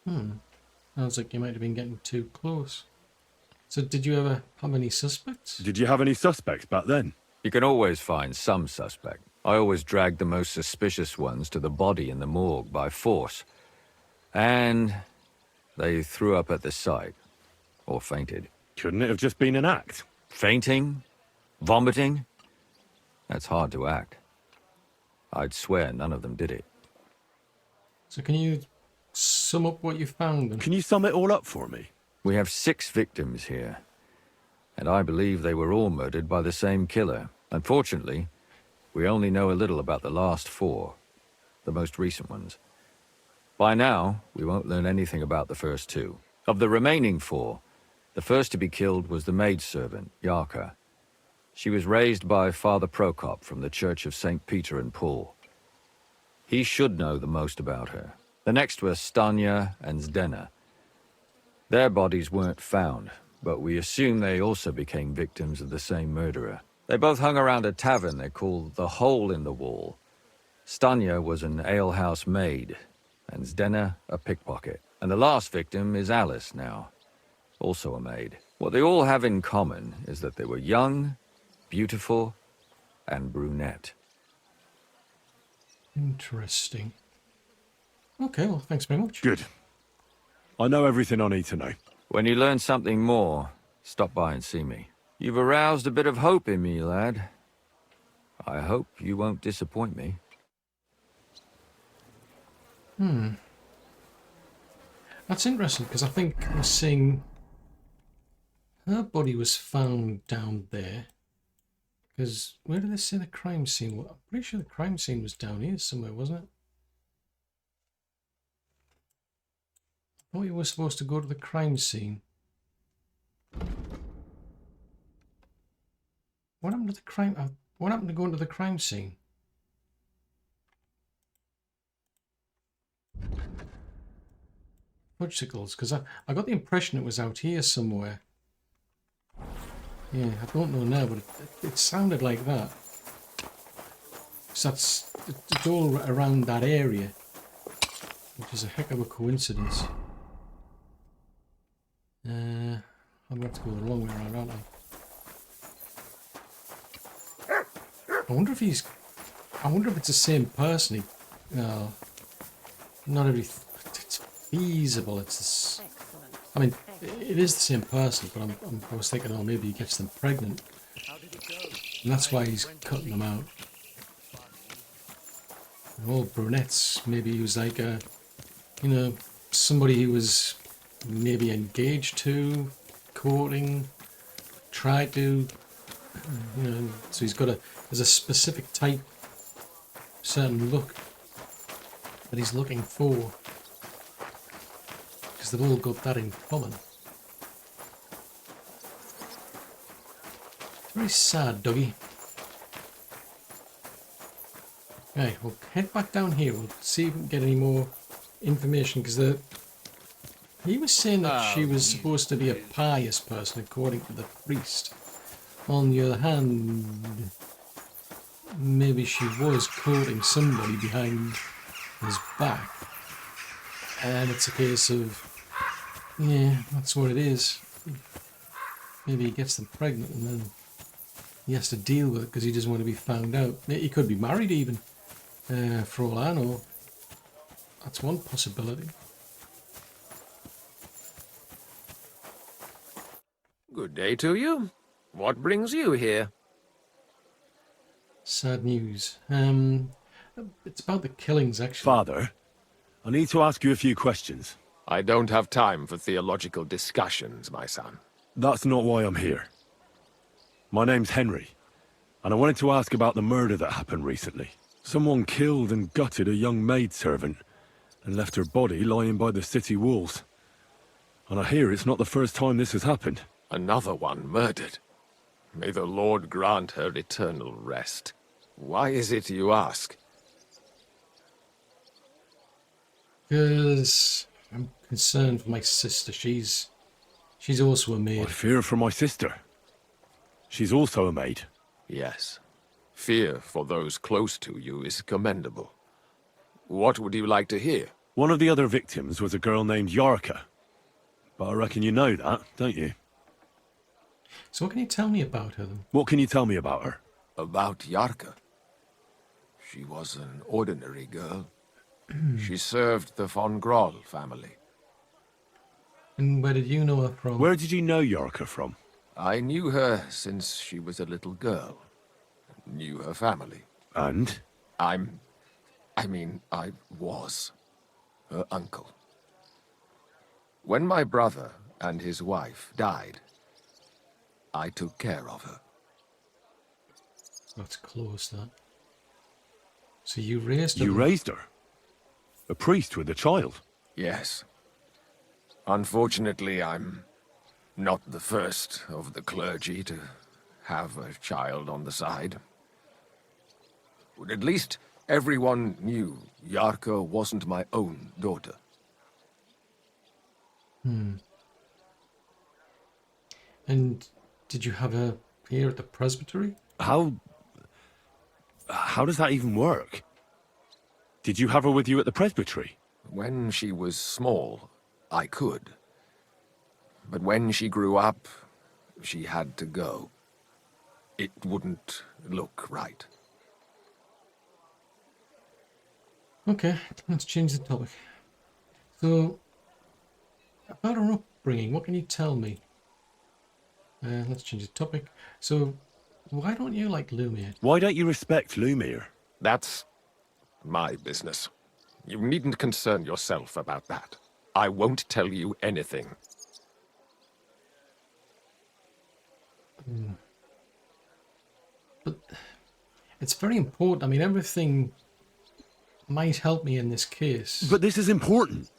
Sounds like you might have been getting too close. So did you ever have any suspects? Did you have any suspects back then? You can always find some suspect. I always dragged the most suspicious ones to the body in the morgue by force. And they threw up at the sight. Or fainted. Couldn't it have just been an act? Fainting? Vomiting? That's hard to act. I'd swear none of them did it. So can you sum up what you found? Can you sum it all up for me? We have 6 victims here. And I believe they were all murdered by the same killer. Unfortunately, we only know a little about the last 4. The most recent ones. By now, we won't learn anything about the first 2. Of the remaining 4, the first to be killed was the maidservant, Yarka. She was raised by Father Prokop from the Church of St. Peter and Paul. He should know the most about her. The next were Stanya and Zdena. Their bodies weren't found, but we assume they also became victims of the same murderer. They both hung around a tavern they called the Hole in the Wall. Stanya was an alehouse maid, and Zdena a pickpocket. And the last victim is Alice now, also a maid. What they all have in common is that they were young, beautiful, and brunette. Interesting. Okay, well, thanks very much. Good. I know everything I need to know. When you learn something more, stop by and see me. You've aroused a bit of hope in me, lad. I hope you won't disappoint me. That's interesting, because I think I was seeing her body was found down there. Because where did they say the crime scene was? I'm pretty sure the crime scene was down here somewhere, wasn't it? I thought you were supposed to go to the crime scene. What happened to the crime? What happened to going to the crime scene? Fudgesicles, because I got the impression it was out here somewhere. Yeah, I don't know now, but it sounded like that. So it's all around that area, which is a heck of a coincidence. I'm going to have to go the long way around, aren't I? I wonder if it's the same person. No, not every. It's feasible. I mean, it is the same person, but I was thinking, oh, maybe he gets them pregnant, and that's why he's cutting them out. And all brunettes. Maybe he was like somebody he was maybe engaged to, courting, tried to, so there's a specific type, certain look that he's looking for, because they've all got that in common. Very sad, Dougie. Right, we'll head back down here. We'll see if we can get any more information, because he was saying that she was supposed to be a pious person, according to the priest. On the other hand, maybe she was courting somebody behind his back. And it's a case of, yeah, that's what it is. Maybe he gets them pregnant and then he has to deal with it because he doesn't want to be found out. He could be married even, for all I know. That's one possibility. Good day to you. What brings you here? Sad news. It's about the killings, actually. Father, I need to ask you a few questions. I don't have time for theological discussions, my son. That's not why I'm here. My name's Henry, and I wanted to ask about the murder that happened recently. Someone killed and gutted a young maidservant and left her body lying by the city walls. And I hear it's not the first time this has happened. Another one murdered. May the Lord grant her eternal rest. Why is it you ask? Because I'm concerned for my sister. She's also a maid. I fear for my sister. She's also a maid. Yes. Fear for those close to you is commendable. What would you like to hear? One of the other victims was a girl named Yarka. But I reckon you know that, don't you? So what can you tell me about her then? What can you tell me about her? About Yarka? She was an ordinary girl. She served the von Groll family. And where did you know her from? Where did you know Yarka from? I knew her since she was a little girl. Knew her family. And? I was her uncle. When my brother and his wife died, I took care of her. That's close, that. So you raised her? You raised her? A priest with a child? Yes. Unfortunately, I'm not the first of the clergy to have a child on the side. But at least everyone knew Yarka wasn't my own daughter. And did you have her here at the presbytery? How does that even work? Did you have her with you at the presbytery? When she was small, I could. But when she grew up, she had to go. It wouldn't look right. Okay, let's change the topic. So, about her upbringing, what can you tell me? Let's change the topic. So, why don't you like Lumiere? Why don't you respect Lumiere? That's my business. You needn't concern yourself about that. I won't tell you anything. But it's very important. I mean, everything might help me in this case. But this is important.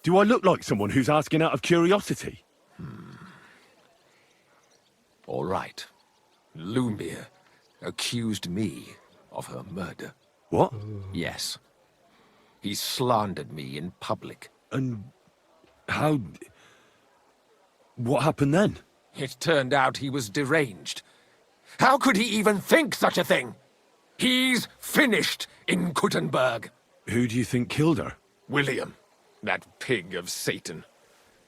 Do I look like someone who's asking out of curiosity? All right. Lumiere accused me of her murder. What? Yes. He slandered me in public. And how... What happened then? It turned out he was deranged. How could he even think such a thing? He's finished in Kuttenberg. Who do you think killed her? William, that pig of Satan.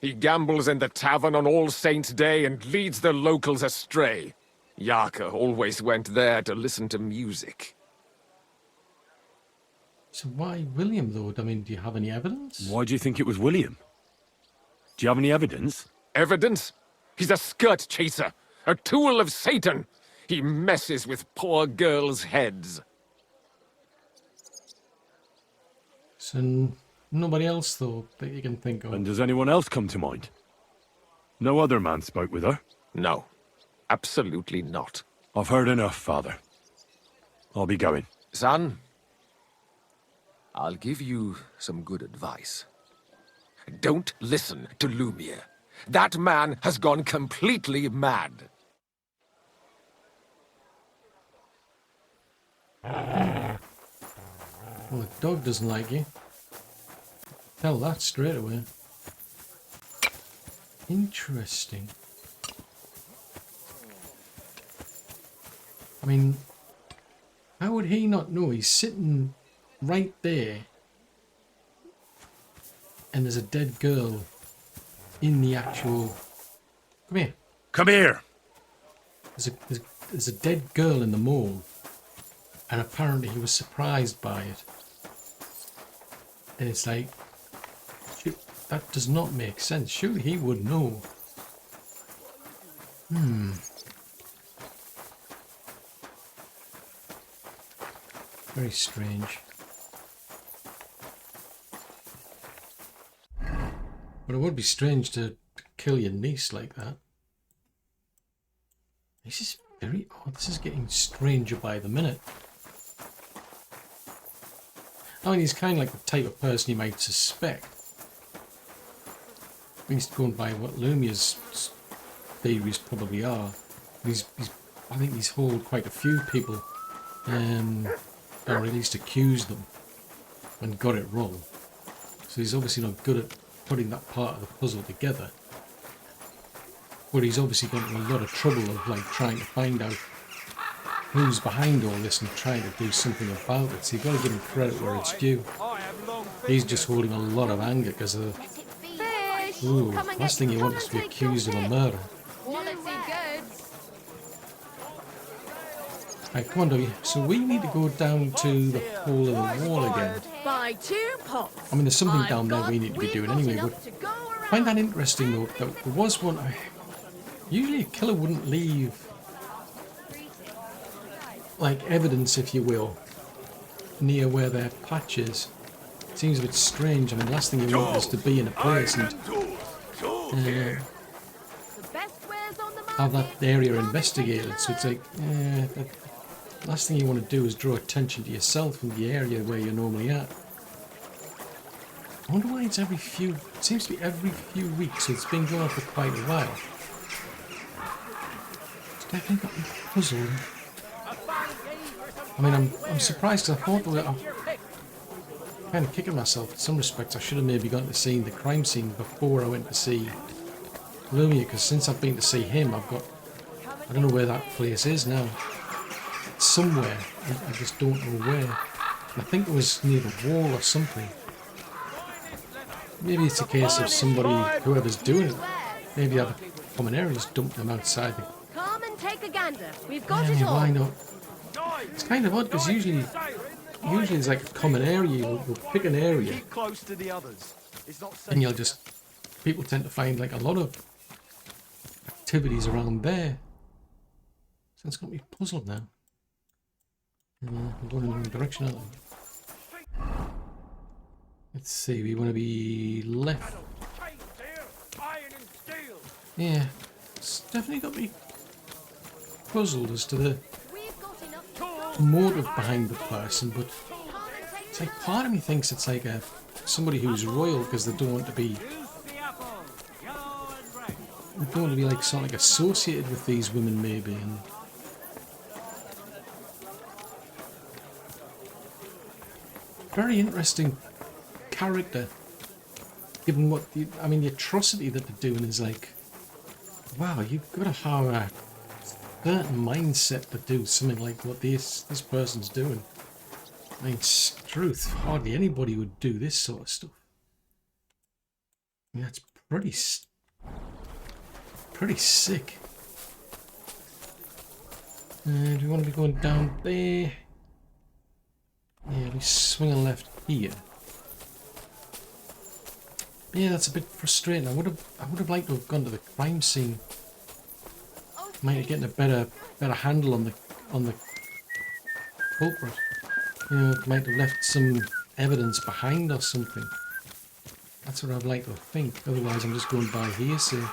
He gambles in the tavern on All Saints' Day and leads the locals astray. Yarka always went there to listen to music. So why William, though? I mean, do you have any evidence? Why do you think it was William? Do you have any evidence? Evidence? He's a skirt chaser, a tool of Satan. He messes with poor girls' heads. So nobody else, though, that you can think of? And does anyone else come to mind? No other man spoke with her? No, absolutely not. I've heard enough, Father. I'll be going. Son, I'll give you some good advice. Don't listen to Lumiere. That man has gone completely mad. Well, the dog doesn't like you. Tell that straight away. Interesting. I mean, how would he not know? He's sitting right there and there's a dead girl in the actual... Come here. Come here! There's a dead girl in the mall, and apparently he was surprised by it. And it's like, that does not make sense. Surely he would know. Very strange. But it would be strange to kill your niece like that. This is very odd. This is getting stranger by the minute. I mean, he's kind of like the type of person you might suspect. At least going by what Lumiere's theories probably are. I think he's hauled quite a few people, or at least accused them, and got it wrong. So he's obviously not good at putting that part of the puzzle together. But he's obviously got in a lot of trouble of like trying to find out who's behind all this and trying to do something about it. So you've got to give him credit where it's due. He's just holding a lot of anger because of the... Ooh, last thing you want is to be accused of a murder. Right, come on, Dougie. So we need to go down to the hole in the wall again. Buy 2 pots. I mean, there's something down there we need to be doing anyway, but I find that interesting though. There was one... Usually a killer wouldn't leave, like, evidence, if you will, near where their patch is. Seems a bit strange. I mean, the last thing you want is to be in a place and have that area investigated. So it's like, the last thing you want to do is draw attention to yourself in the area where you're normally at. I wonder why it's every few... It seems to be every few weeks, so it's been going on for quite a while. It's definitely got me puzzled. I mean, I'm surprised because I thought that I'm kind of kicking myself in some respects. I should have maybe gone to see the crime scene before I went to see Lumia, because since I've been to see him, I've got... I don't know where that place is now. It's somewhere. I just don't know where. I think it was near the wall or something. Maybe it's a case of somebody, whoever's doing it, maybe have a common area, just dump them outside. Come and take a gander. We've got it all. Why not? It's kind of odd because usually it's like a common area. You'll pick an area, and you'll just... People tend to find like a lot of activities around there. So it's got me puzzled now. I'm going in the wrong direction, aren't I? Let's see, we want to be left. Yeah, it's definitely got me puzzled as to the motive behind the person, but it's like part of me thinks it's like somebody who's royal because they don't want to be like sort of like associated with these women maybe. And very interesting character, given what the atrocity that they're doing is like, wow, you've got to have a certain mindset to do something like what this person's doing. I mean, truth, hardly anybody would do this sort of stuff. I mean, that's pretty sick. Do we want to be going down there? Yeah, we swing and left here. Yeah, that's a bit frustrating. I would have liked to have gone to the crime scene. Might have gotten a better handle on the culprit. You know, might have left some evidence behind or something. That's what I'd like to think. Otherwise, I'm just going by hearsay.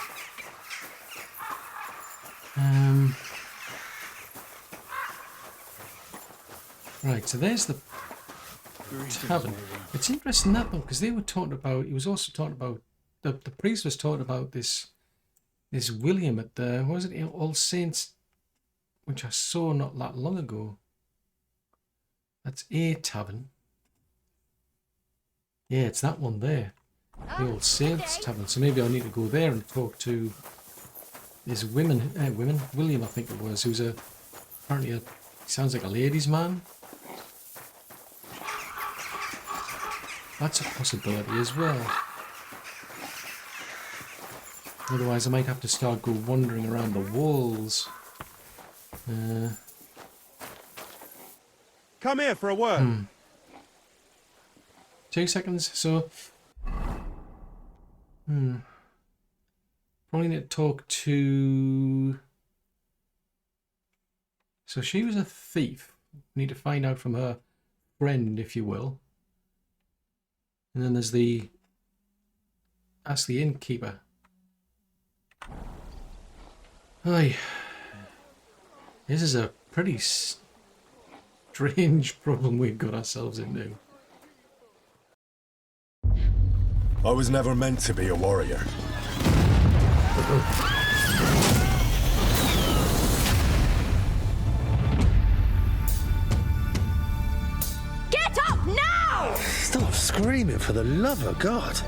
Right, so there's the tavern. It's interesting that though, because they were talking about. He was also talking about the priest was talking about this William at the, what was it, All Saints, which I saw not that long ago. That's a tavern. Yeah, it's that one there, the All Saints tavern. So maybe I need to go there and talk to this William, I think it was, who's apparently he sounds like a ladies' man. That's a possibility as well. Otherwise I might have to start go wandering around the walls. Come here for a word. 2 seconds, so... Probably need to talk to... So she was a thief. Need to find out from her friend, if you will. And then there's the... Ask the innkeeper. Aye. This is a pretty strange problem we've got ourselves into. I was never meant to be a warrior. Get up now! Stop screaming, for the love of God.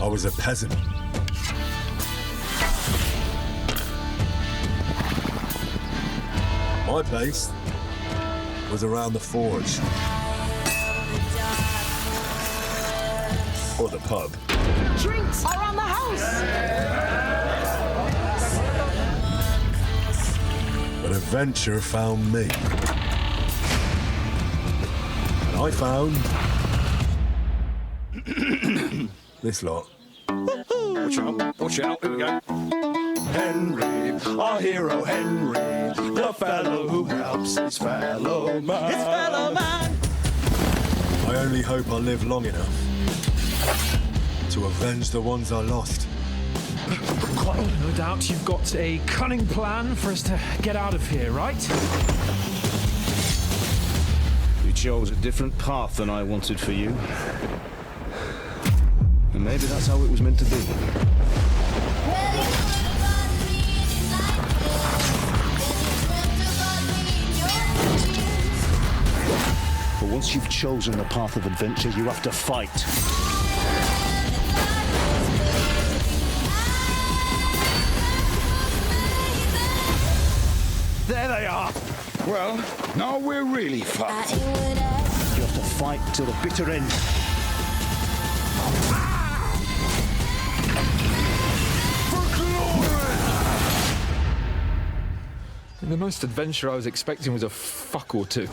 I was a peasant. My place was around the forge. Or the pub. Drinks around the house! But adventure found me. And I found... this lot. Watch out, watch out, here we go. Henry, our hero Henry, the fellow who helps his fellow man. His fellow man! I only hope I live long enough to avenge the ones I lost. Quite no doubt you've got a cunning plan for us to get out of here, right? You chose a different path than I wanted for you. And maybe that's how it was meant to be. But once you've chosen the path of adventure, you have to fight. There they are! Well, now we're really fucked. You have to fight till the bitter end. The most adventure I was expecting was a fuck or two.